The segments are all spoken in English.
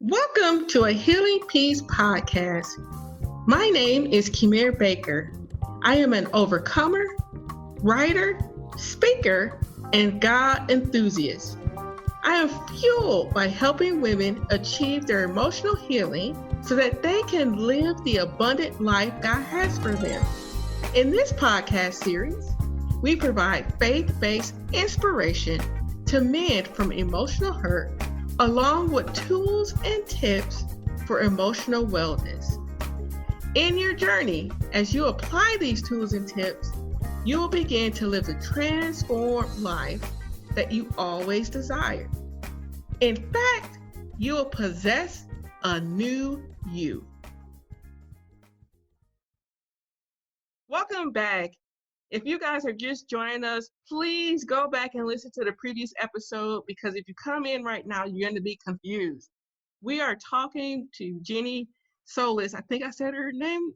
Welcome to a Healing Peace podcast. My name is Kimir Baker. I am an overcomer, writer, speaker, and God enthusiast. I am fueled by helping women achieve their emotional healing so that they can live the abundant life God has for them. In this podcast series, we provide faith-based inspiration to mend from emotional hurt, along with tools and tips for emotional wellness. In your journey, as you apply these tools and tips, you will begin to live the transformed life that you always desired. In fact, you will possess a new you. Welcome back. If you guys are just joining us, please go back and listen to the previous episode, because if you come in right now, you're going to be confused. We are talking to Jheni Solis. I think I said her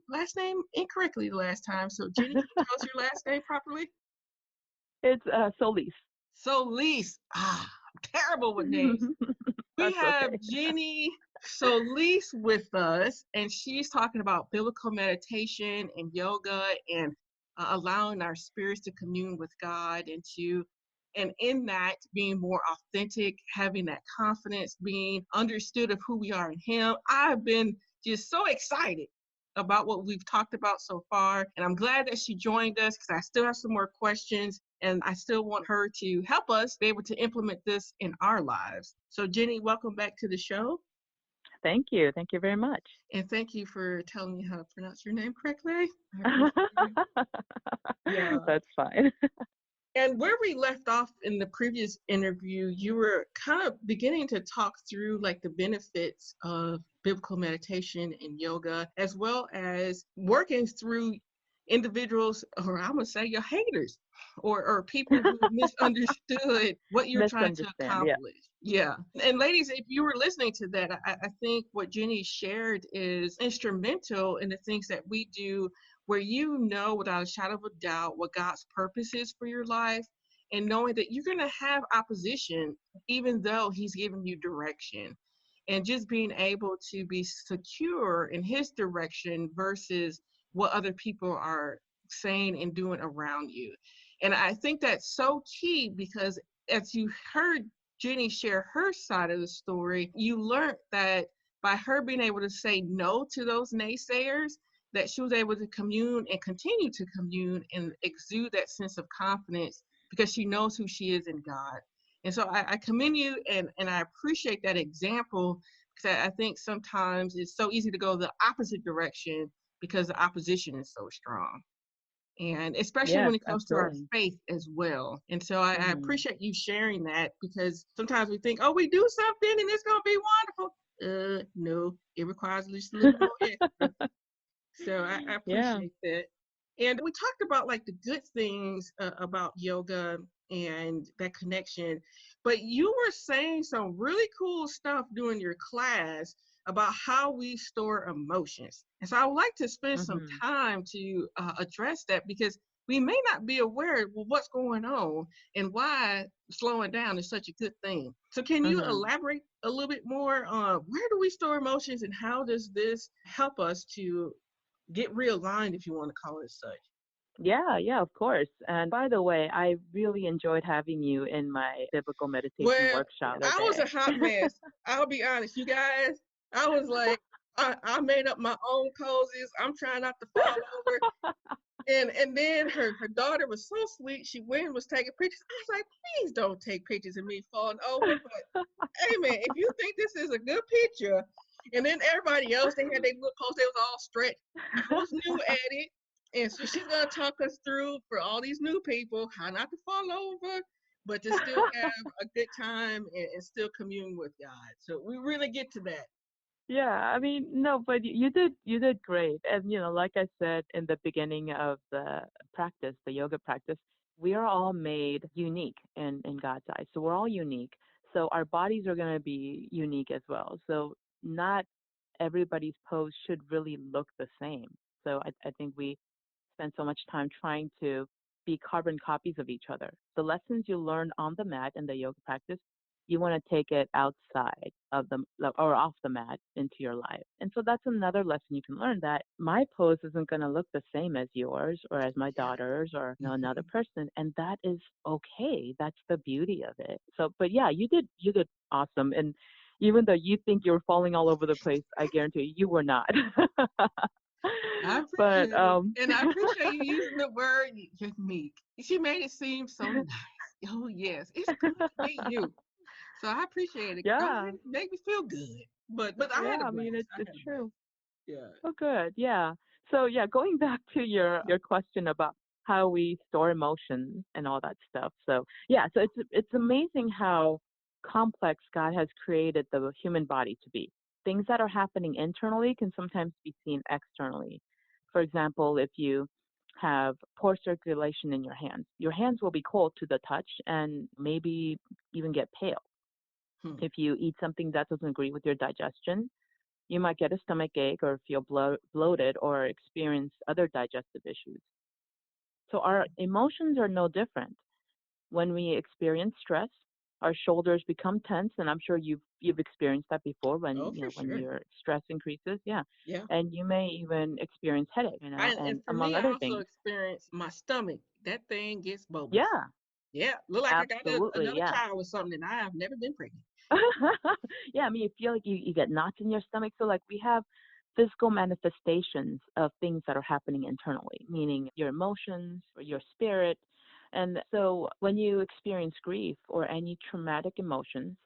last name incorrectly the last time. So Jheni, can you tell us your last name properly? It's Solis. Solis. I'm terrible with names. We That's have okay. Jheni Solis with us, and she's talking about biblical meditation and yoga and allowing our spirits to commune with God and in that being more authentic, having that confidence, being understood of who we are in Him. I've been just so excited about what we've talked about so far, and I'm glad that she joined us because I still have some more questions and I still want her to help us be able to implement this in our lives. So Jheni, welcome back to the show. Thank you. Thank you very much. And thank you for telling me how to pronounce your name correctly. Yeah. That's fine. And where we left off in the previous interview, you were kind of beginning to talk through like the benefits of biblical meditation and yoga, as well as working through individuals, or I'm gonna say your haters, or people who misunderstood what you're trying to Misunderstand. Yeah. accomplish. Yeah. And ladies, if you were listening to that, I think what Jheni shared is instrumental in the things that we do, where you know without a shadow of a doubt what God's purpose is for your life, and knowing that you're going to have opposition even though He's giving you direction, and just being able to be secure in His direction versus what other people are saying and doing around you. And I think that's so key, because as you heard Jheni share her side of the story, you learned that by her being able to say no to those naysayers, that she was able to commune and continue to commune and exude that sense of confidence because she knows who she is in God. And so I commend you, and I appreciate that example, because I think sometimes it's so easy to go the opposite direction because the opposition is so strong. And especially Yes, when it comes to our absolutely. faith as well. And so I Hmm. appreciate you sharing that, because sometimes we think, oh, we do something and it's going to be wonderful. No, it requires just a little more extra. So I Yeah. appreciate that. And we talked about like the good things about yoga and that connection. But you were saying some really cool stuff during your class about how we store emotions. And so I would like to spend some Hmm. time to address that, because we may not be aware of what's going on and why slowing down is such a good thing. So can you Hmm. elaborate a little bit more on where do we store emotions, and how does this help us to get realigned, if you want to call it such? Yeah, yeah, of course. And by the way, I really enjoyed having you in my biblical meditation Well, workshop the other I was a day. hot mess. I'll be honest, you guys. I was like, I made up my own poses. I'm trying not to fall over. And then her daughter was so sweet. She went and was taking pictures. I was like, please don't take pictures of me falling over. But hey man, if you think this is a good picture, and then everybody else, they had their little post, they was all stretched. I was new at it. And so she's gonna talk us through, for all these new people, how not to fall over, but to still have a good time and still commune with God. So we really get to that. Yeah, I mean, no, but you did great. And like I said in the beginning of the practice, the yoga practice, we are all made unique in God's eyes. So we're all unique. So our bodies are going to be unique as well. So not everybody's pose should really look the same. So I think we spend so much time trying to be carbon copies of each other. The lessons you learn on the mat in the yoga practice, you want to take it outside of the or off the mat into your life. And so that's another lesson you can learn, that my pose isn't going to look the same as yours or as my Yeah. daughter's or another Mhm. person, and that is okay. That's the beauty of it. So, but yeah, you did awesome. And even though you think you're falling all over the place, I guarantee you were not. I But appreciate it. And I appreciate you using the word unique. She made it seem so nice. Oh, yes. It's good to be you. So I appreciate it. Go yeah, ahead, make me feel good. But I yeah, had a I mean blast. I it's had a blast. true. Yeah. Oh, good. Yeah. So yeah, going back to your question about how we store emotions and all that stuff. So yeah, so it's amazing how complex God has created the human body to be. Things that are happening internally can sometimes be seen externally. For example, if you have poor circulation in your hands will be cold to the touch and maybe even get pale. Hmm. If you eat something that doesn't agree with your digestion, you might get a stomach ache or feel bloated or experience other digestive issues. So our emotions are no different. When we experience stress, our shoulders become tense, and I'm sure you've experienced that before when Oh, for when sure. your stress increases, yeah. Yeah. And you may even experience headache, And and for among me, I other also things. experienced my stomach. That thing gets bogus. Yeah, Yeah. Look like I got absolutely, another yeah. child or something, and I have never been pregnant. Yeah, I mean, you feel like you get knots in your stomach. So, like, we have physical manifestations of things that are happening internally, meaning your emotions or your spirit. And so, when you experience grief or any traumatic emotions,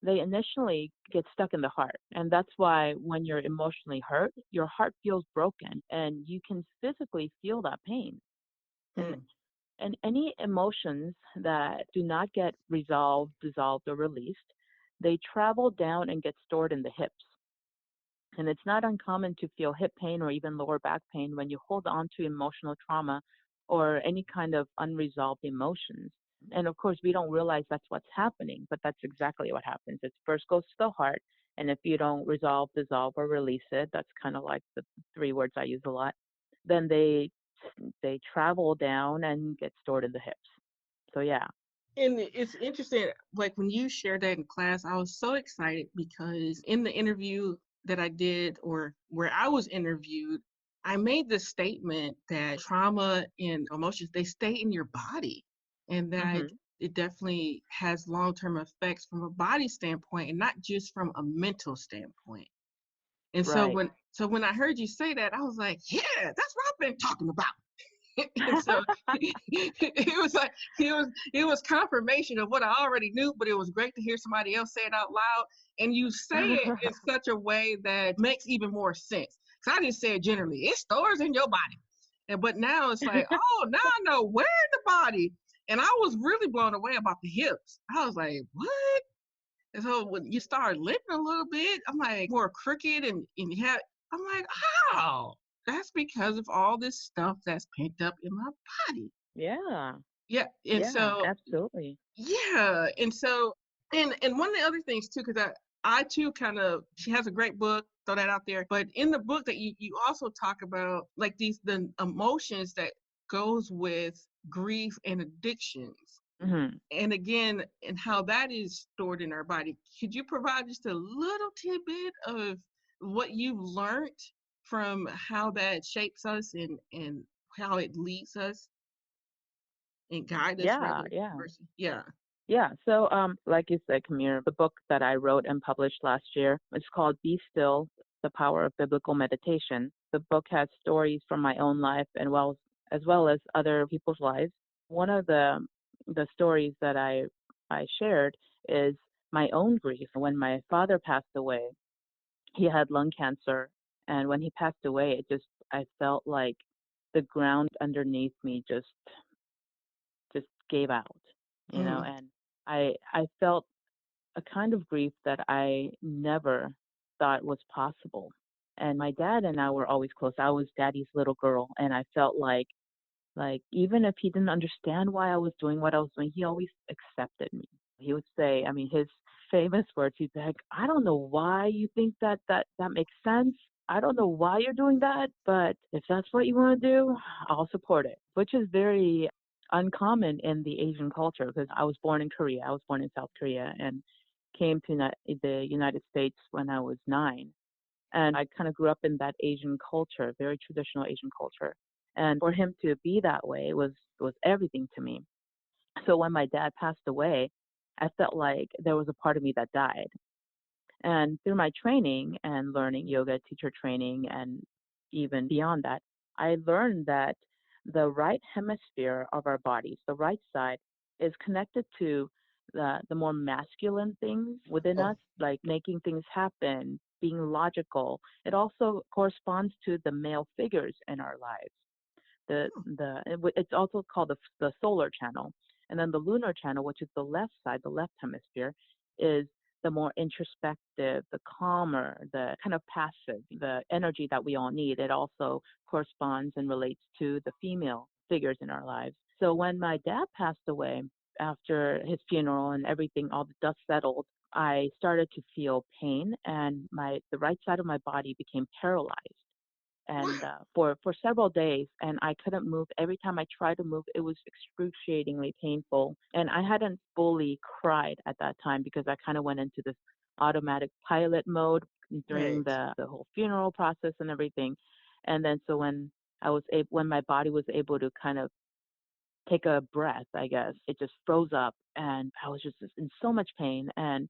they initially get stuck in the heart. And that's why when you're emotionally hurt, your heart feels broken and you can physically feel that pain. And Hmm. and any emotions that do not get resolved, dissolved, or released, they travel down and get stored in the hips. And it's not uncommon to feel hip pain or even lower back pain when you hold on to emotional trauma or any kind of unresolved emotions. And of course, we don't realize that's what's happening, but that's exactly what happens. It first goes to the heart, and if you don't resolve, dissolve, or release it, that's kind of like the three words I use a lot, then they travel down and get stored in the hips. So yeah. And it's interesting, like when you shared that in class, I was so excited because in the interview that I did, or where I was interviewed, I made the statement that trauma and emotions, they stay in your body, and that Mhm. it definitely has long-term effects from a body standpoint and not just from a mental standpoint. And so Right. when I heard you say that, I was like, yeah, that's what I've been talking about. And so it was like it was confirmation of what I already knew, but it was great to hear somebody else say it out loud. And you say it in such a way that makes even more sense. Because I just said generally, it stores in your body. But now it's like, oh, now I know where in the body. And I was really blown away about the hips. I was like, what? And so when you start limping a little bit, I'm like more crooked and you have I'm like, oh, that's because of all this stuff that's pent up in my body. Yeah. Yeah. And Yeah, so absolutely. yeah. And one of the other things too, because I too kind of she has a great book, throw that out there. But in the book that you also talk about like the emotions that goes with grief and addictions Mhm. and again, and how that is stored in our body. Could you provide just a little tidbit of what you've learned from how that shapes us and how it leads us and guide us Yeah, rather yeah. versus yeah. Yeah. So, like you said, Kamir, the book that I wrote and published last year, it's called Be Still, The Power of Biblical Meditation. The book has stories from my own life and well as other people's lives. One of the stories that I shared is my own grief. When my father passed away, he had lung cancer, and when he passed away, I felt like the ground underneath me just gave out, Mm, and I felt a kind of grief that I never thought was possible. And my dad and I were always close. I was daddy's little girl, and I felt like even if he didn't understand why I was doing what I was doing, he always accepted me. He would say, I mean, his famous words, he'd be like, I don't know why you think that makes sense. I don't know why you're doing that, but if that's what you want to do, I'll support it, which is very uncommon in the Asian culture because I was born in Korea. I was born in South Korea, and came to the United States when I was 9. And I kind of grew up in that Asian culture, very traditional Asian culture. And for him to be that way was everything to me. So when my dad passed away, I felt like there was a part of me that died. And through my training and learning yoga teacher training and even beyond that, I learned that the right hemisphere of our bodies, the right side, is connected to the more masculine things within Oh, us, like making things happen, being logical. It also corresponds to the male figures in our lives. It's also called the solar channel, and then the lunar channel, which is the left side, the left hemisphere, is the more introspective, the calmer, the kind of passive, the energy that we all need. It also corresponds and relates to the female figures in our lives. So when my dad passed away after his funeral and everything, all the dust settled, I started to feel pain, and the right side of my body became paralyzed and wow. for several days, and I couldn't move. Every time I tried to move, it was excruciatingly painful, and I hadn't fully cried at that time because I kind of went into this automatic pilot mode during Right. the whole funeral process and everything. And then so when my body was able to kind of take a breath, I guess. It just froze up and I was just in so much pain. And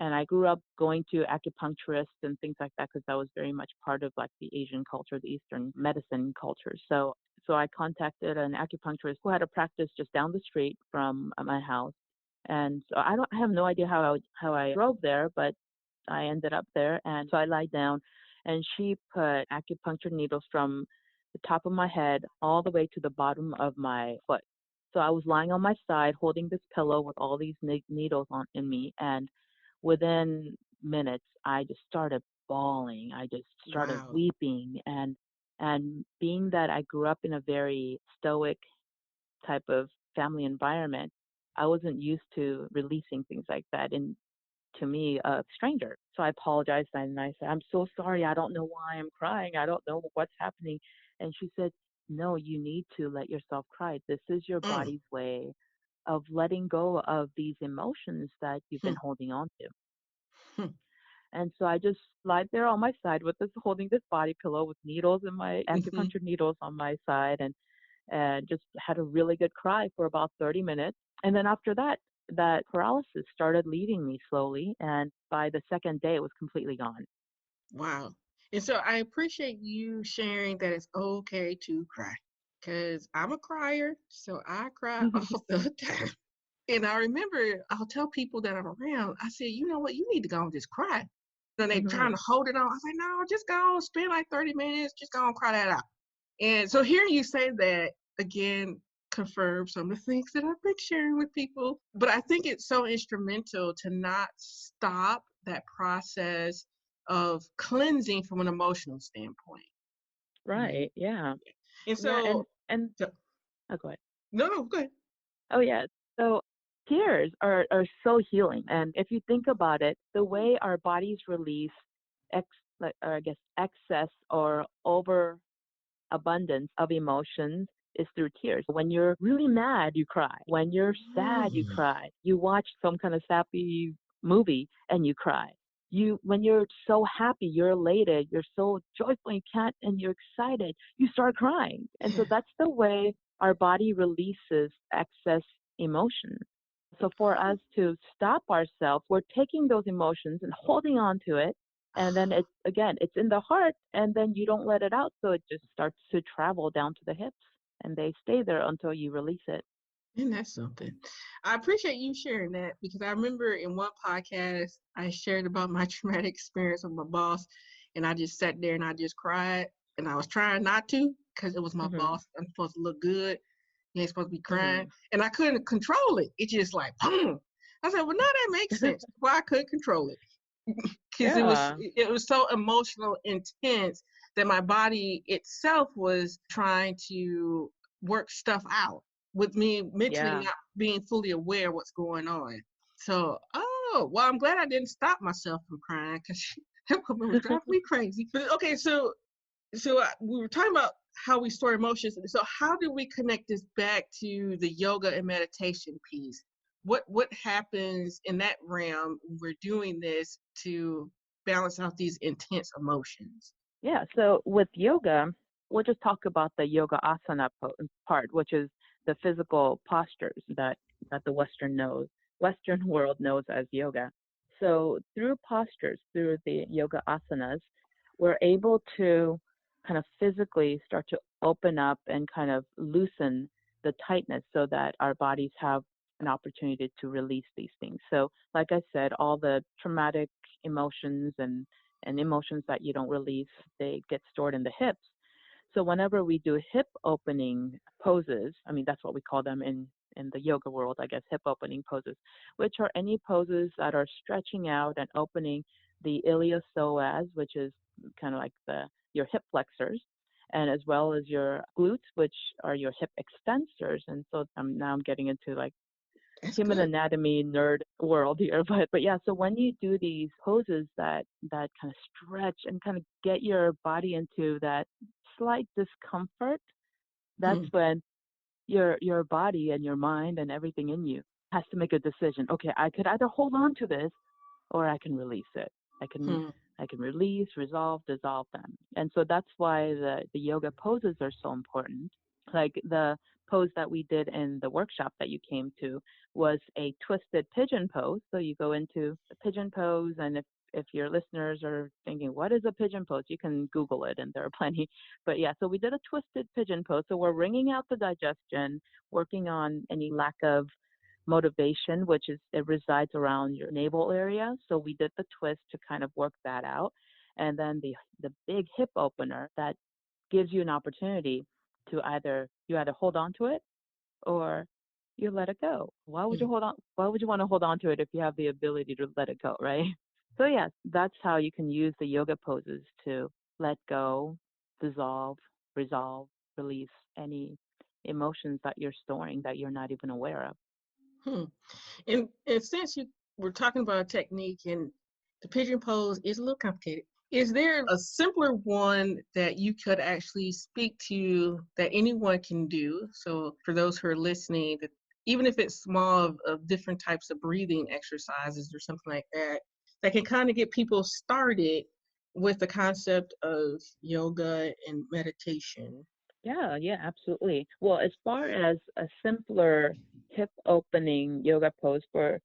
I grew up going to acupuncturists and things like that because that was very much part of like the Asian culture, the Eastern medicine culture. So I contacted an acupuncturist who had a practice just down the street from my house. And so I have no idea how I drove there, but I ended up there, and so I lied down, and she put acupuncture needles from the top of my head all the way to the bottom of my foot. So I was lying on my side holding this pillow with all these needles on in me, and within minutes I just started bawling. I just started Wow. weeping, and being that I grew up in a very stoic type of family environment, I wasn't used to releasing things like that. And to me, a stranger. So I apologized and I said, "I'm so sorry. I don't know why I'm crying. I don't know what's happening." And she said, "No, you need to let yourself cry. This is your Mm. body's way of letting go of these emotions that you've been Hmm. holding on to." Hmm. And so I just lied there on my side with this holding this body pillow with needles in my Hmm. acupuncture needles on my side, and just had a really good cry for about 30 minutes. And then after that, that paralysis started leaving me slowly. And by the second day, it was completely gone. Wow. And so I appreciate you sharing that it's okay to cry because I'm a crier, so I cry all the time. And I remember I'll tell people that I'm around, I said, you know what, you need to go and just cry. And they trying Hmm. to hold it on. I was like, no, just go spend like 30 minutes, just go and cry that out. And so hearing you say that again confirms some of the things that I've been sharing with people. But I think it's so instrumental to not stop that process of cleansing from an emotional standpoint. Mhm. Right. Yeah. And Yeah. And so, and so oh, go ahead. no, no, go ahead. Oh, yeah. So tears are so healing. And if you think about it, the way our bodies release ex, or I guess excess or over abundance of emotions is through tears. When you're really mad, you cry. When you're sad, you Mm. cry. You watch some kind of sappy movie and you cry. When you're so happy, you're elated, you're so joyful, and you're excited, you start crying. And so Yeah. that's the way our body releases excess emotion. So for us to stop ourselves, we're taking those emotions and holding on to it, and then it's in the heart, and then you don't let it out, so it just starts to travel down to the hips, and they stay there until you release it. And that's something. I appreciate you sharing that because I remember in one podcast I shared about my traumatic experience with my boss, and I just sat there and I just cried, and I was trying not to because it was my Mhm. boss. I'm supposed to look good. You ain't supposed to be crying, Mhm. and I couldn't control it. It just like boom. I said, well, now that makes sense. Why I couldn't control it because Yeah. it was so emotional, intense that my body itself was trying to work stuff out with me mentally Yeah. not being fully aware what's going on. So, oh, well, I'm glad I didn't stop myself from crying because that woman was driving me crazy. But okay, so we were talking about how we store emotions. So how do we connect this back to the yoga and meditation piece? what happens in that realm when we're doing this to balance out these intense emotions? Yeah, so with yoga, we'll just talk about the yoga asana part, which is the physical postures that the Western world knows as yoga. So through postures, through the yoga asanas, we're able to kind of physically start to open up and kind of loosen the tightness so that our bodies have an opportunity to release these things. So, like I said, all the traumatic emotions and emotions that you don't release, they get stored in the hips. So whenever we do hip opening poses, I mean that's what we call them in the yoga world, I guess, hip opening poses, which are any poses that are stretching out and opening the iliopsoas, which is kind of like the your hip flexors, and as well as your glutes, which are your hip extensors. And so now I'm getting into like That's human good. anatomy nerd world here, but yeah, so when you do these poses that kind of stretch and kind of get your body into that slight discomfort, that's Hmm. when your body and your mind and everything in you has to make a decision. Okay, I could either hold on to this or I can release it. I can Hmm. I can release, resolve, dissolve them. And so that's why the yoga poses are so important. Like the pose that we did in the workshop that you came to was a twisted pigeon pose. So you go into the pigeon pose, and if your listeners are thinking, what is a pigeon pose? You can Google it, and there are plenty. But yeah, so we did a twisted pigeon pose. So we're wringing out the digestion, working on any lack of motivation, which is it resides around your navel area. So we did the twist to kind of work that out. And then the big hip opener that gives you an opportunity to either hold on to it or you let it go. Why would you Hmm. hold on? Why would you want to hold on to it if you have the ability to let it go, right? So yes, that's how you can use the yoga poses to let go, dissolve, resolve, release any emotions that you're storing that you're not even aware of. Hmm. And since you were talking about a technique and the pigeon pose is a little complicated, is there a simpler one that you could actually speak to that anyone can do? So for those who are listening, that even if it's small of different types of breathing exercises or something like that, that can kind of get people started with the concept of yoga and meditation. Yeah, yeah, absolutely. Well, as far as a simpler hip opening yoga pose for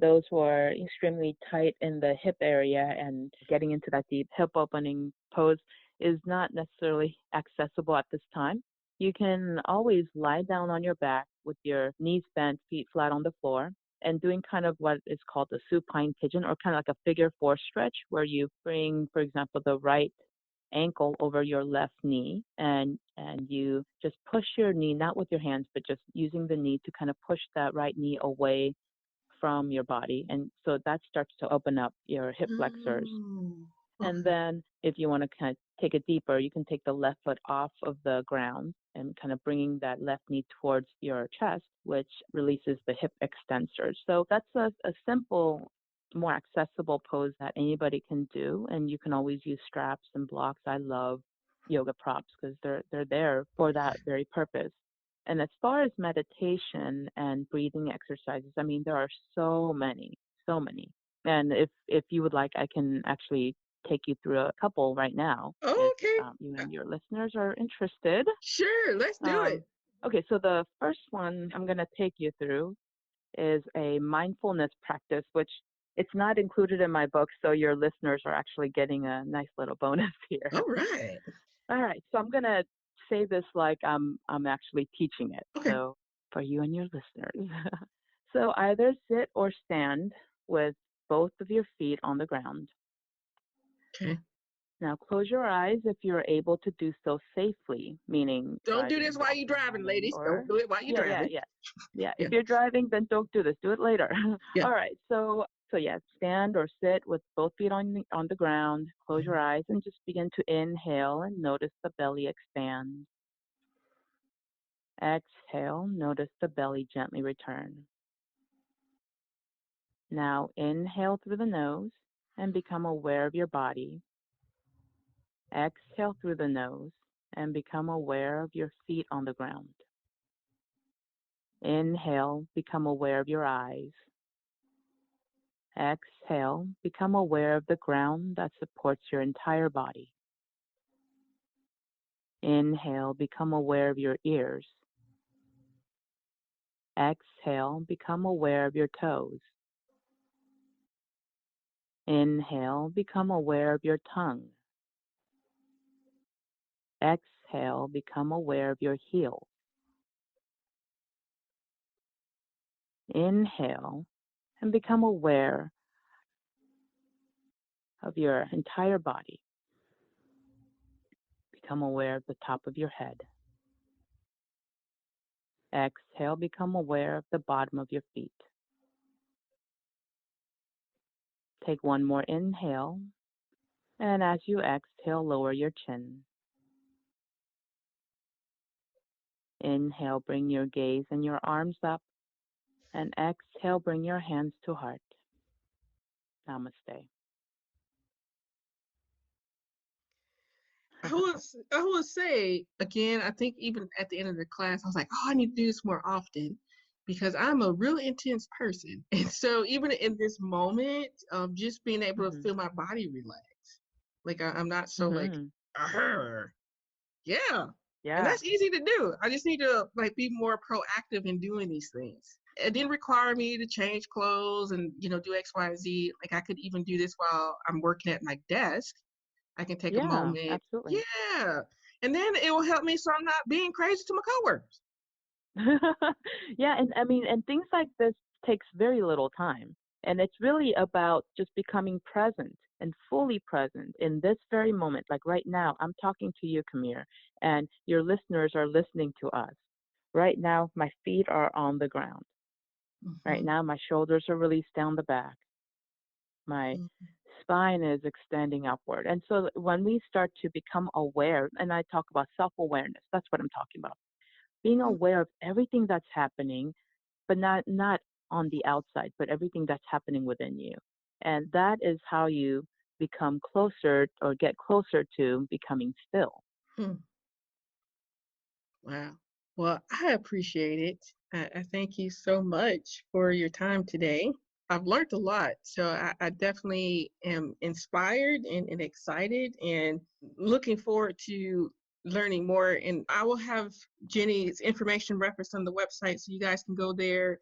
those who are extremely tight in the hip area and getting into that deep hip opening pose is not necessarily accessible at this time. You can always lie down on your back with your knees bent, feet flat on the floor, and doing kind of what is called the supine pigeon or kind of like a figure four stretch where you bring, for example, the right ankle over your left knee and you just push your knee not with your hands but just using the knee to kind of push that right knee away from your body, and so that starts to open up your hip flexors. Mm, And okay. then if you want to kind of take it deeper, you can take the left foot off of the ground and kind of bringing that left knee towards your chest, which releases the hip extensors. So that's a simple, more accessible pose that anybody can do. And you can always use straps and blocks. I love yoga props because they're there for that very purpose. And as far as meditation and breathing exercises, I mean, there are so many, so many. And if you would like, I can actually take you through a couple right now if Okay. you and your listeners are interested. Sure. Let's do Um, it. okay, so the first one I'm going to take you through is a mindfulness practice, which it's not included in my book, so your listeners are actually getting a nice little bonus here. All right. All right, so I'm going to say this like I'm actually teaching it. Okay. So for you and your listeners. So either sit or stand with both of your feet on the ground. Okay. Now close your eyes if you're able to do so safely, meaning Don't do this driving, while you're walking, driving, running, ladies. Don't or do it while you're yeah, yeah, driving. yeah. Yeah, Yeah. if you're driving, then don't do this. Do it later. Yeah. All right. So yeah, stand or sit with both feet on the ground. Close your Mhm. eyes and just begin to inhale and notice the belly expand. Exhale, notice the belly gently return. Now inhale through the nose and become aware of your body. Exhale through the nose and become aware of your feet on the ground. Inhale, become aware of your eyes. Exhale, become aware of the ground that supports your entire body. Inhale, become aware of your ears. Exhale, become aware of your toes. Inhale, become aware of your tongue. Exhale, become aware of your heels. Inhale, and become aware of your entire body. Become aware of the top of your head. Exhale, become aware of the bottom of your feet. Take one more inhale, and as you exhale, lower your chin. Inhale, bring your gaze and your arms up, and exhale, bring your hands to heart. Namaste. I will say again, I think even at the end of the class, I was like, oh, I need to do this more often because I'm a really intense person. And so even in this moment of just being able to Mm-hmm. feel my body relax, like I'm not so like, Mm-hmm. yeah. And Yeah. that's easy to do. I just need to like be more proactive in doing these things. It didn't require me to change clothes and do X, Y, Z. Like I could even do this while I'm working at my desk. I can take a Yeah, moment. absolutely. Yeah. And then it will help me so I'm not being crazy to my coworkers. Yeah, and I mean, and things like this takes very little time. And it's really about just becoming present and fully present in this very moment. Like right now, I'm talking to you, Kamir, and your listeners are listening to us. Right now, my feet are on the ground. Right Mm-hmm. now, my shoulders are released down the back. My Mm-hmm. spine is extending upward. And so when we start to become aware, and I talk about self awareness, that's what I'm talking about. Being aware of everything that's happening, but not on the outside, but everything that's happening within you. And that is how you become closer or get closer to becoming still. Mm-hmm. Wow. Well, I appreciate it. I thank you so much for your time today. I've learned a lot, so I definitely am inspired and excited and looking forward to learning more. And I will have Jenny's information referenced on the website so you guys can go there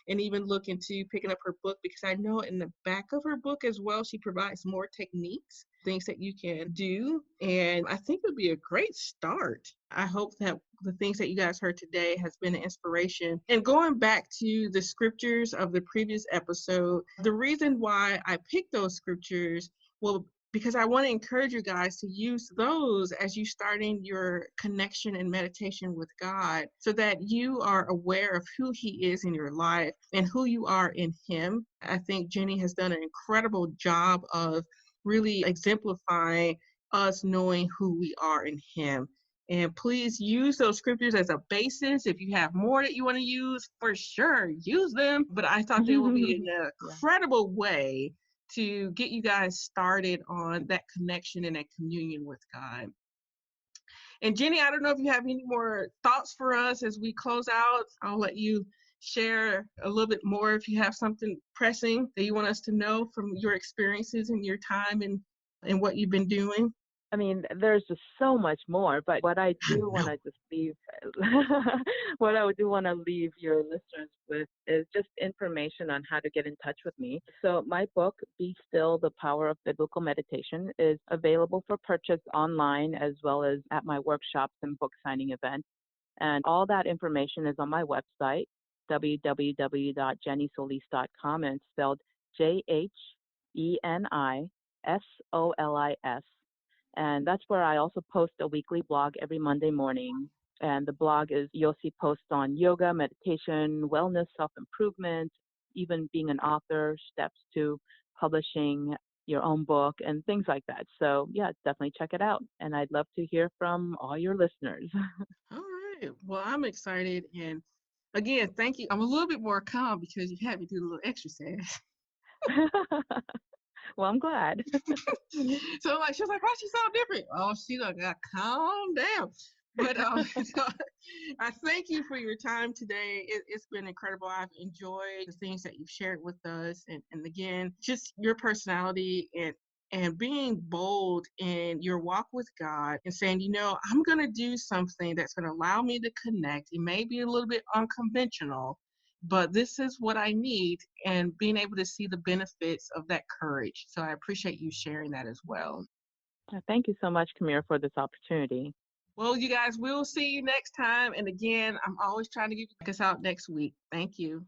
and even look into picking up her book because I know in the back of her book as well, she provides more techniques, things that you can do. And I think it would be a great start. I hope that the things that you guys heard today has been an inspiration. And going back to the scriptures of the previous episode, the reason why I picked those scriptures, well, because I want to encourage you guys to use those as you starting your connection and meditation with God so that you are aware of who He is in your life and who you are in Him. I think Jheni has done an incredible job of really exemplifying us knowing who we are in Him. And please use those scriptures as a basis. If you have more that you want to use, for sure, use them. But I thought they will be an Yeah. incredible way to get you guys started on that connection and that communion with God. And Jheni, I don't know if you have any more thoughts for us as we close out. I'll let you share a little bit more if you have something pressing that you want us to know from your experiences and your time and what you've been doing. I mean, there's just so much more, but what I I do want know. to just leave, what I do want to leave your listeners with is just information on how to get in touch with me. So my book, Be Still, The Power of Biblical Meditation, is available for purchase online as well as at my workshops and book signing events. And all that information is on my website, www.jhenisolis.com, and it's spelled JHENISOLIS. And that's where I also post a weekly blog every Monday morning. And the blog is, you'll see posts on yoga, meditation, wellness, self improvement, even being an author, steps to publishing your own book, and things like that. So, yeah, definitely check it out. And I'd love to hear from all your listeners. All right. Well, I'm excited. And again, thank you. I'm a little bit more calm because you had me do a little exercise. Well, I'm glad. So like she was like, why she so different? Oh, she like got calm down. But so I thank you for your time today. It's been incredible. I've enjoyed the things that you've shared with us, and again, just your personality and being bold in your walk with God and saying, I'm going to do something that's going to allow me to connect. It may be a little bit unconventional, but this is what I need, and being able to see the benefits of that courage. So I appreciate you sharing that as well. Thank you so much, Kamira, for this opportunity. Well, you guys, we'll see you next time. And again, I'm always trying to get us out next week. Thank you.